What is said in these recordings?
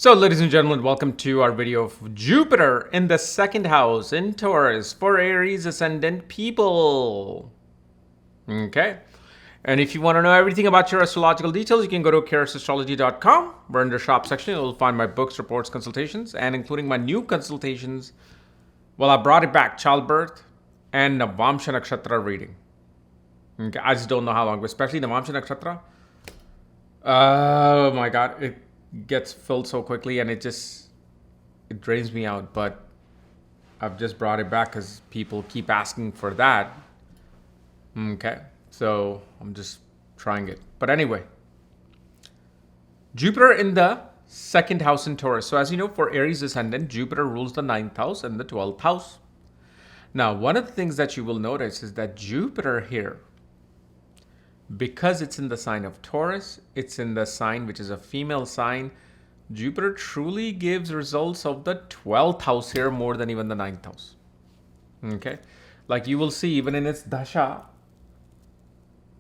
So, ladies and gentlemen, welcome to our video of Jupiter in the second house in Taurus for Aries ascendant people. Okay. And if you want to know everything about your astrological details, you can go to Astrology.com. We're in the shop section. You'll find my books, reports, consultations, and including my new consultations. Well, I brought it back, childbirth and Navamsha Nakshatra reading. Okay. I just don't know how long, but especially Navamsha Nakshatra. Oh my God. It gets filled so quickly and it drains me out. But I've just brought it back because people keep asking for that. Okay. So I'm just trying it. But anyway, Jupiter in the second house in Taurus. So as you know, for Aries ascendant, Jupiter rules the ninth house and the 12th house. Now, one of the things that you will notice is that Jupiter here, because it's in the sign of Taurus, it's in the sign which is a female sign, Jupiter truly gives results of the 12th house here more than even the ninth house. Okay. Like you will see even in its dasha,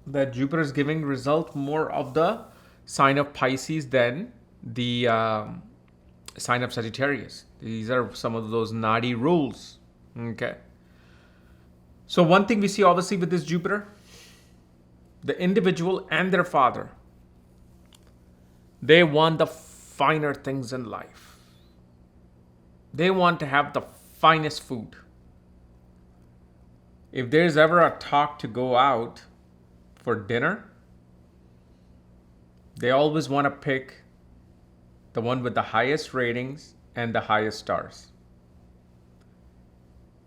that Jupiter is giving result more of the sign of Pisces than the sign of Sagittarius. These are some of those naughty rules. Okay. So one thing we see obviously with this Jupiter, the individual and their father, they want the finer things in life. They want to have the finest food. If there's ever a talk to go out for dinner, they always want to pick the one with the highest ratings and the highest stars.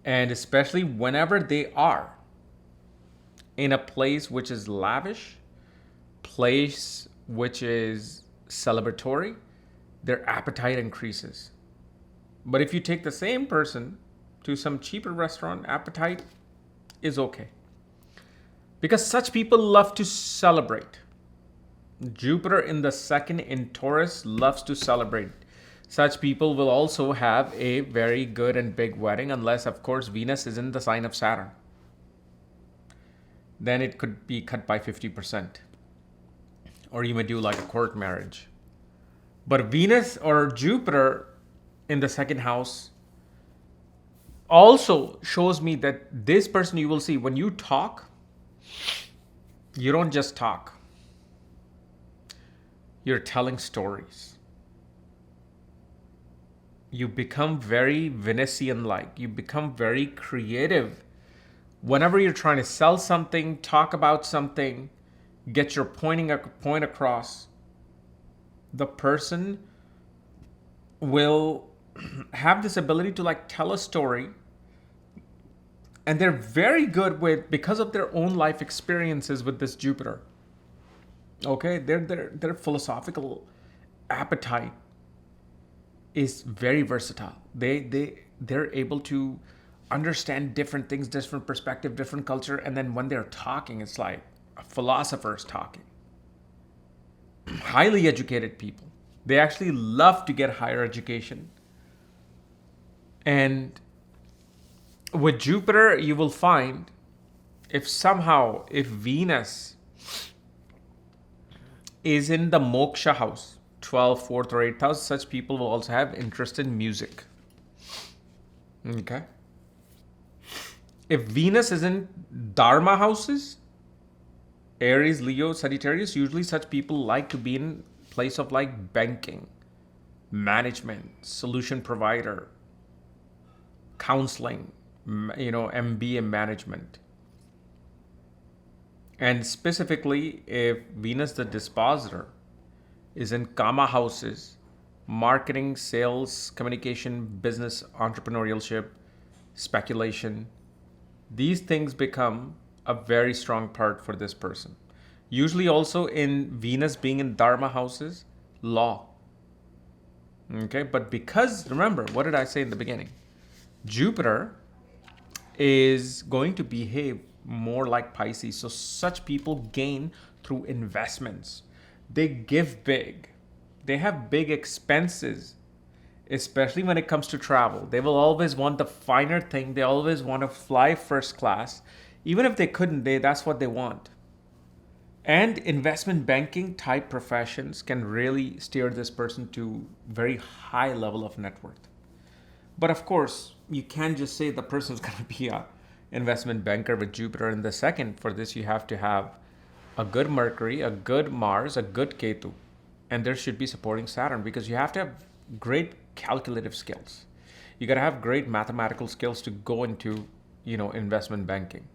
And especially whenever they are in a place which is lavish, place which is celebratory, their appetite increases. But if you take the same person to some cheaper restaurant, appetite is okay. Because such people love to celebrate. Jupiter in the second in Taurus loves to celebrate. Such people will also have a very good and big wedding, unless, of course, Venus is in the sign of Saturn. Then it could be cut by 50%. Or you may do like a court marriage. But Venus or Jupiter in the second house also shows me that this person, you will see when you talk, you don't just talk. You're telling stories. You become very Venusian-like. You become very creative. Whenever you're trying to sell something, talk about something, get your point across, the person will have this ability to like tell a story. And they're very good with, because of their own life experiences with this Jupiter. Okay, their philosophical appetite is very versatile. They're able to understand different things, different perspective, different culture, and then when they're talking, it's like a philosopher's talking. Highly educated people. They actually love to get higher education. And with Jupiter, you will find if Venus is in the moksha house, 12th, 4th, or 8th house, such people will also have interest in music. Okay. If Venus is in dharma houses, Aries, Leo, Sagittarius, usually such people like to be in place of like banking, management, solution provider, counseling, MBA management. And specifically, if Venus the dispositor is in Kama houses, marketing, sales, communication, business, entrepreneurship, speculation, these things become a very strong part for this person. Usually also in Venus being in Dharma houses, law. Okay, but because, remember, what did I say in the beginning? Jupiter is going to behave more like Pisces. So such people gain through investments. They give big. They have big expenses, especially when it comes to travel. They will always want the finer thing. They always want to fly first class. Even if they couldn't, that's what they want. And investment banking type professions can really steer this person to very high level of net worth. But of course, you can't just say the person's going to be a investment banker with Jupiter in the second. For this, you have to have a good Mercury, a good Mars, a good Ketu, and there should be supporting Saturn, because you have to have great calculative skills. You got to have great mathematical skills to go into, investment banking.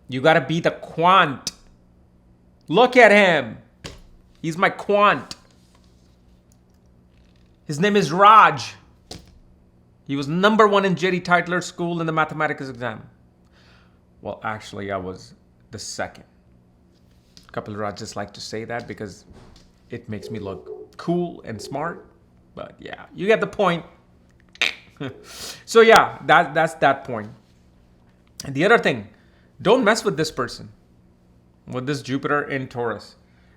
You got to be the quant. Look at him. He's my quant. His name is Raj. He was number one in J.D. Titler's school in the mathematics exam. Well, actually, I was the second. Kapiel Raaj just like to say that because it makes me look cool and smart. But yeah, you get the point. So yeah, that's that point. And the other thing, don't mess with this person, with this Jupiter in Taurus.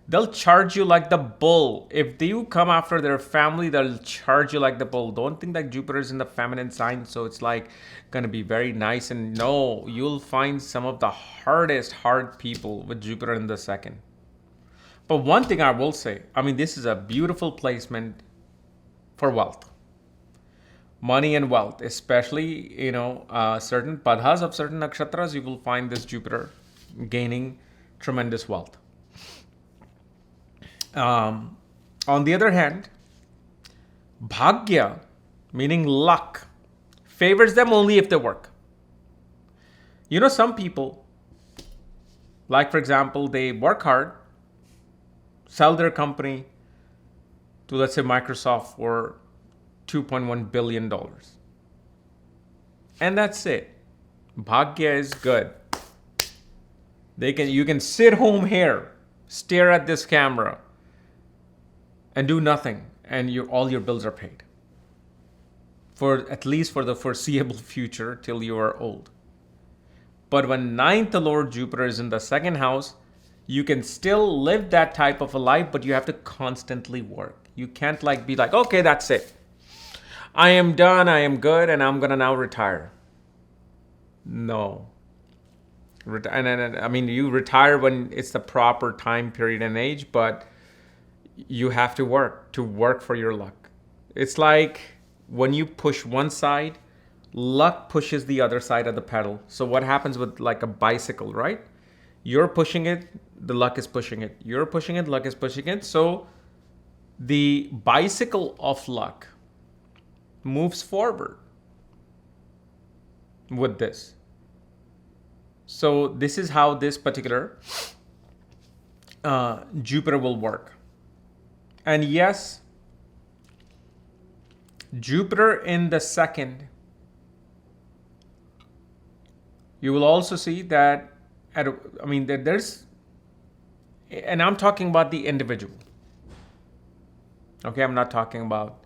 They'll charge you like the bull. If you come after their family, they'll charge you like the bull. Don't think that Jupiter is in the feminine sign, so it's like gonna be very nice. And no, you'll find some of the hard people with Jupiter in the second. But one thing I will say, this is a beautiful placement for wealth. Money and wealth, especially, certain padhas of certain nakshatras, you will find this Jupiter gaining tremendous wealth. On the other hand, bhagya, meaning luck, favors them only if they work. Some people, like for example, they work hard, sell their company to, let's say, Microsoft for $2.1 billion. And that's it. Bhagya is good. You can sit home here, stare at this camera, and do nothing, and all your bills are paid. At least for the foreseeable future till you are old. But when ninth Lord Jupiter is in the second house, you can still live that type of a life, but you have to constantly work. You can't be like, okay, that's it. I am done, I am good, and I'm gonna now retire. No. You retire when it's the proper time period and age, but you have to work for your luck. It's like when you push one side, luck pushes the other side of the pedal. So what happens with like a bicycle, right? You're pushing it, the luck is pushing it. You're pushing it, luck is pushing it. So the bicycle of luck moves forward with this. So this is how this particular Jupiter will work. And yes, Jupiter in the second, you will also see that, that there's, and I'm talking about the individual. Okay, I'm not talking about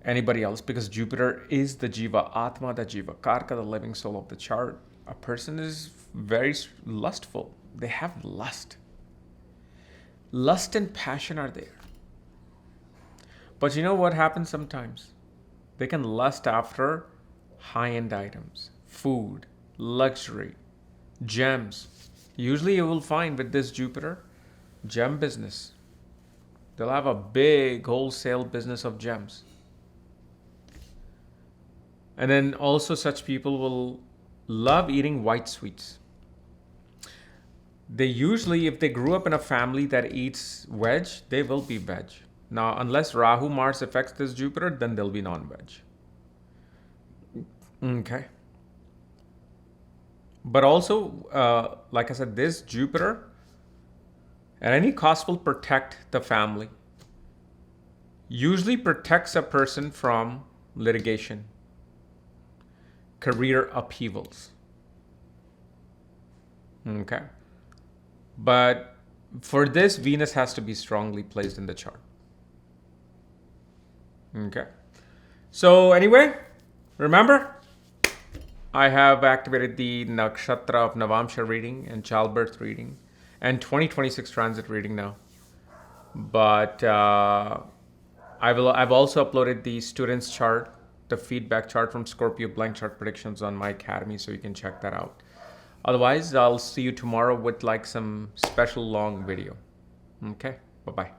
anybody else, because Jupiter is the Jiva Atma, the Jiva Karka, the living soul of the chart. A person is very lustful. They have lust. Lust and passion are there. But you know what happens sometimes? They can lust after high-end items, food, luxury, gems. Usually you will find with this Jupiter, gem business. They'll have a big wholesale business of gems. And then also such people will love eating white sweets. They usually, if they grew up in a family that eats veg, they will be veg. Now, unless Rahu Mars affects this Jupiter, then they'll be non-veg. Okay. But also, like I said, this Jupiter at any cost will protect the family. Usually protects a person from litigation, career upheavals. Okay. But for this, Venus has to be strongly placed in the chart. Okay. So anyway, remember, I have activated the Nakshatra of Navamsha reading and childbirth reading and 2026 transit reading now. But I've also uploaded the students chart, the feedback chart from Scorpio blank chart predictions on my academy, so you can check that out. Otherwise, I'll see you tomorrow with like some special long video. Okay, bye bye.